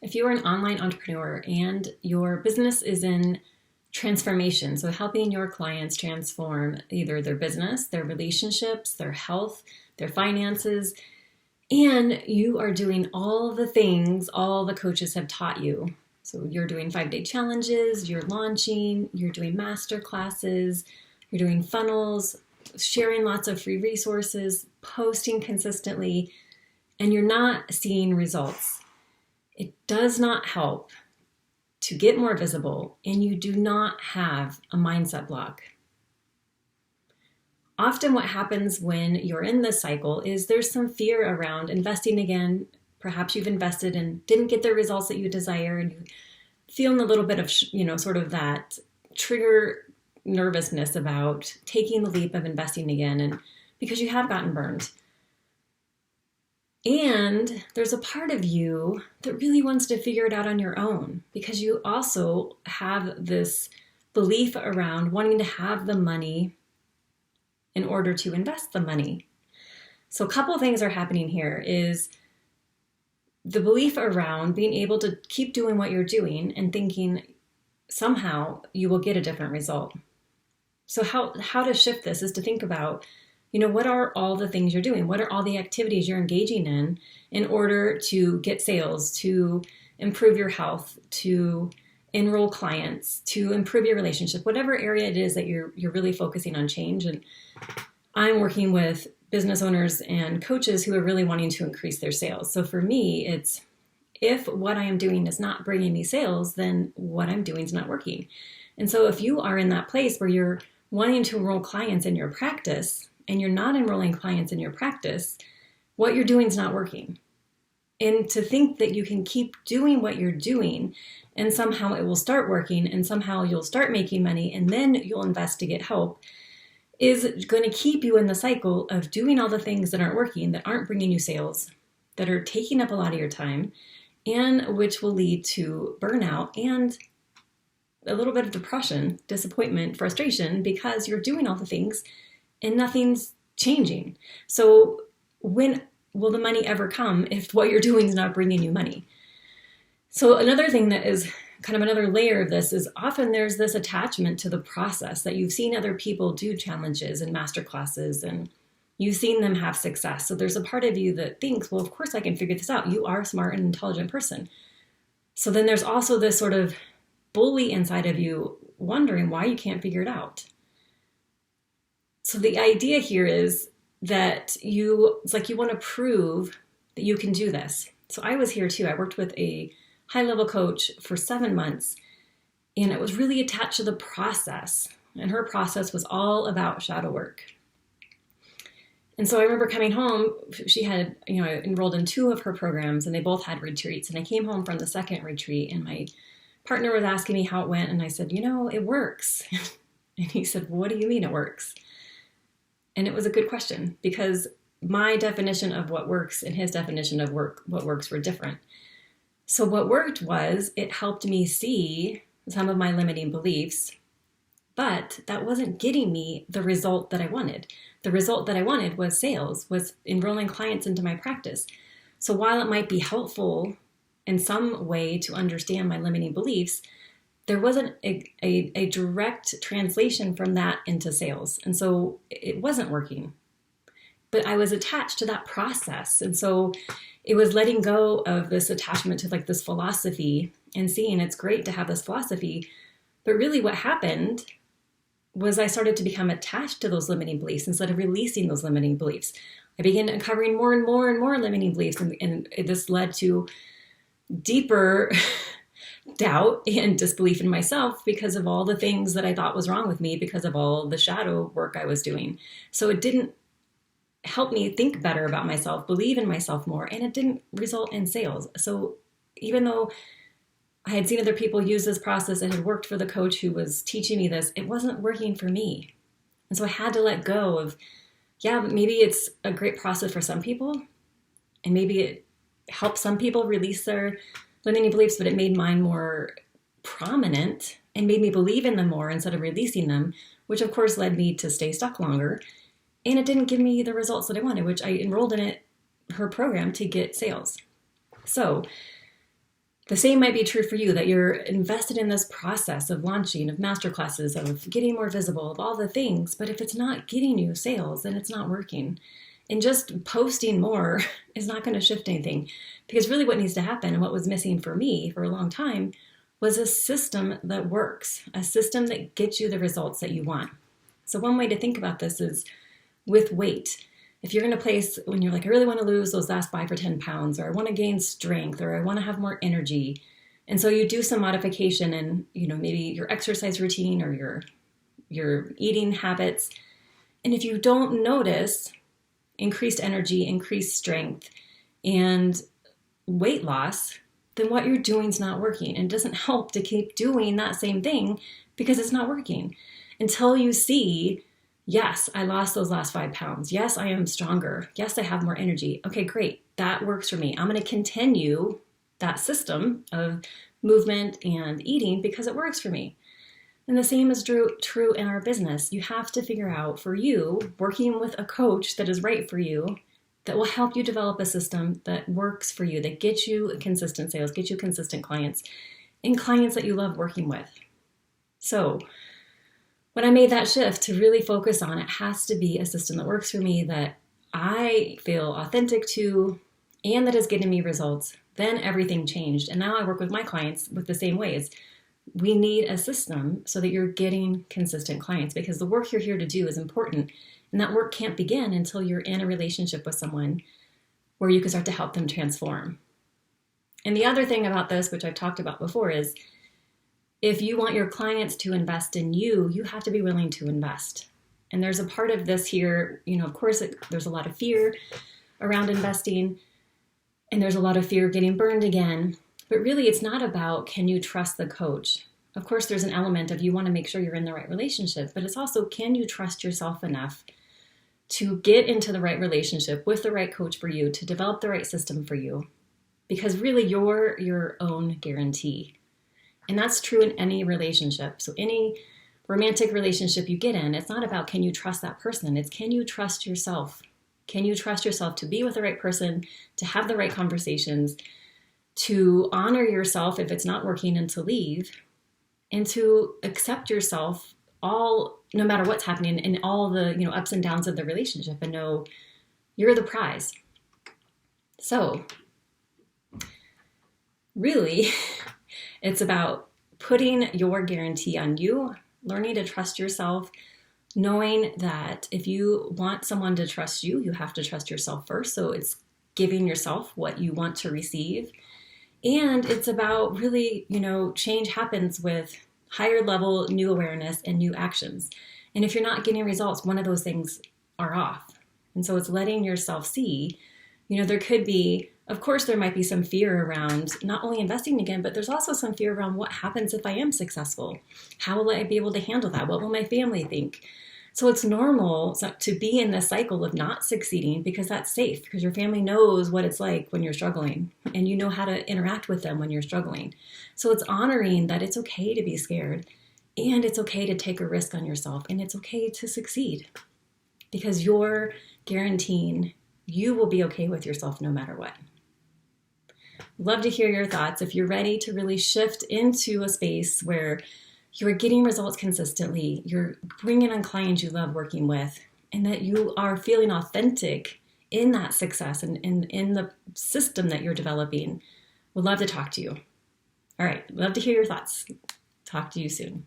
If you are an online entrepreneur and your business is in transformation, so helping your clients transform either their business, their relationships, their health, their finances, and you are doing all the things all the coaches have taught you. So you're doing 5-day challenges, you're launching, you're doing masterclasses, you're doing funnels, sharing lots of free resources, posting consistently, and you're not seeing results. It does not help to get more visible, and you do not have a mindset block. Often what happens when you're in this cycle is there's some fear around investing again. Perhaps you've invested and didn't get the results that you desire, and you feel a little bit of, sort of that trigger nervousness about taking the leap of investing again, and because you have gotten burned. And there's a part of you that really wants to figure it out on your own, because you also have this belief around wanting to have the money in order to invest the money. So a couple of things are happening here is the belief around being able to keep doing what you're doing and thinking somehow you will get a different result. So how to shift this is to think about, what are all the things you're doing? What are all the activities you're engaging in order to get sales, to improve your health, to enroll clients, to improve your relationship, whatever area it is that you're really focusing on change. And I'm working with business owners and coaches who are really wanting to increase their sales. So for me, it's if what I am doing is not bringing me sales, then what I'm doing is not working. And so if you are in that place where you're wanting to enroll clients in your practice and you're not enrolling clients in your practice, what you're doing is not working. And to think that you can keep doing what you're doing and somehow it will start working and somehow you'll start making money and then you'll invest to get help is going to keep you in the cycle of doing all the things that aren't working, that aren't bringing you sales, that are taking up a lot of your time, and which will lead to burnout and a little bit of depression, disappointment, frustration, because you're doing all the things and nothing's changing. So when will the money ever come if what you're doing is not bringing you money? So another thing that is kind of another layer of this is often there's this attachment to the process that you've seen other people do challenges and masterclasses and you've seen them have success. So there's a part of you that thinks, well, of course I can figure this out. You are a smart and intelligent person. So then there's also this sort of bully inside of you wondering why you can't figure it out. So the idea here is that it's like you want to prove that you can do this. So I was here too. I worked with a high-level coach for 7 months, and it was really attached to the process. And her process was all about shadow work. And so I remember coming home, she had, enrolled in 2 of her programs, and they both had retreats. And I came home from the second retreat, and my partner was asking me how it went, and I said, it works. And he said, what do you mean it works? And it was a good question, because my definition of what works and his definition of what works were different. So what worked was it helped me see some of my limiting beliefs, but that wasn't getting me the result that I wanted. The result that I wanted was sales, was enrolling clients into my practice. So while it might be helpful in some way to understand my limiting beliefs, there wasn't a direct translation from that into sales. And so it wasn't working. But I was attached to that process. And so it was letting go of this attachment to like this philosophy and seeing it's great to have this philosophy. But really what happened was I started to become attached to those limiting beliefs instead of releasing those limiting beliefs. I began uncovering more and more and more limiting beliefs. And this led to deeper doubt and disbelief in myself because of all the things that I thought was wrong with me because of all the shadow work I was doing. So it didn't help me think better about myself, believe in myself more, and it didn't result in sales. So even though I had seen other people use this process and had worked for the coach who was teaching me this, it wasn't working for me. And so I had to let go of, maybe it's a great process for some people, and maybe it helps some people release their limiting beliefs, but it made mine more prominent and made me believe in them more instead of releasing them, which of course led me to stay stuck longer. And it didn't give me the results that I wanted, which I enrolled in her program to get sales. So The same might be true for you, that you're invested in this process of launching, of masterclasses, of getting more visible, of all the things. But if it's not getting you sales, then it's not working. And just posting more is not going to shift anything. Because really what needs to happen, and what was missing for me for a long time, was a system that works, a system that gets you the results that you want. So one way to think about this is with weight. If you're in a place when you're like, I really want to lose those last 5 or 10 pounds, or I want to gain strength, or I want to have more energy. And so you do some modification in, maybe your exercise routine or your eating habits. And if you don't notice increased energy, increased strength, and weight loss, then what you're doing is not working. And it doesn't help to keep doing that same thing because it's not working until you see, yes, I lost those last 5 pounds. Yes, I am stronger. Yes, I have more energy. Okay, great. That works for me. I'm going to continue that system of movement and eating because it works for me. And the same is true in our business. You have to figure out for you, working with a coach that is right for you, that will help you develop a system that works for you, that gets you consistent sales, gets you consistent clients, and clients that you love working with. So when I made that shift to really focus on, it has to be a system that works for me, that I feel authentic to, and that is getting me results, then everything changed. And now I work with my clients with the same ways. We need a system so that you're getting consistent clients, because the work you're here to do is important. And that work can't begin until you're in a relationship with someone where you can start to help them transform. And the other thing about this, which I've talked about before, is if you want your clients to invest in you, you have to be willing to invest. And there's a part of this here, of course, there's a lot of fear around investing, and there's a lot of fear of getting burned again. But really, it's not about, can you trust the coach? Of course, there's an element of you want to make sure you're in the right relationship, but it's also, can you trust yourself enough to get into the right relationship with the right coach for you, to develop the right system for you? Because really, you're your own guarantee. And that's true in any relationship. So any romantic relationship you get in, it's not about, can you trust that person? It's, can you trust yourself? Can you trust yourself to be with the right person, to have the right conversations, to honor yourself if it's not working and to leave, and to accept yourself no matter what's happening in all the, ups and downs of the relationship, and know you're the prize. So really, it's about putting your guarantee on you, learning to trust yourself, knowing that if you want someone to trust you, you have to trust yourself first. So it's giving yourself what you want to receive. And it's about really, change happens with higher level new awareness and new actions. And if you're not getting results, one of those things are off. And so it's letting yourself see, there could be, of course, there might be some fear around not only investing again, but there's also some fear around what happens if I am successful? How will I be able to handle that? What will my family think? So it's normal to be in this cycle of not succeeding, because that's safe, because your family knows what it's like when you're struggling, and you know how to interact with them when you're struggling. So it's honoring that it's okay to be scared, and it's okay to take a risk on yourself, and it's okay to succeed, because you're guaranteeing you will be okay with yourself no matter what. Love to hear your thoughts. If you're ready to really shift into a space where you're getting results consistently, you're bringing on clients you love working with, and that you are feeling authentic in that success and in the system that you're developing, we'd love to talk to you. All right, love to hear your thoughts. Talk to you soon.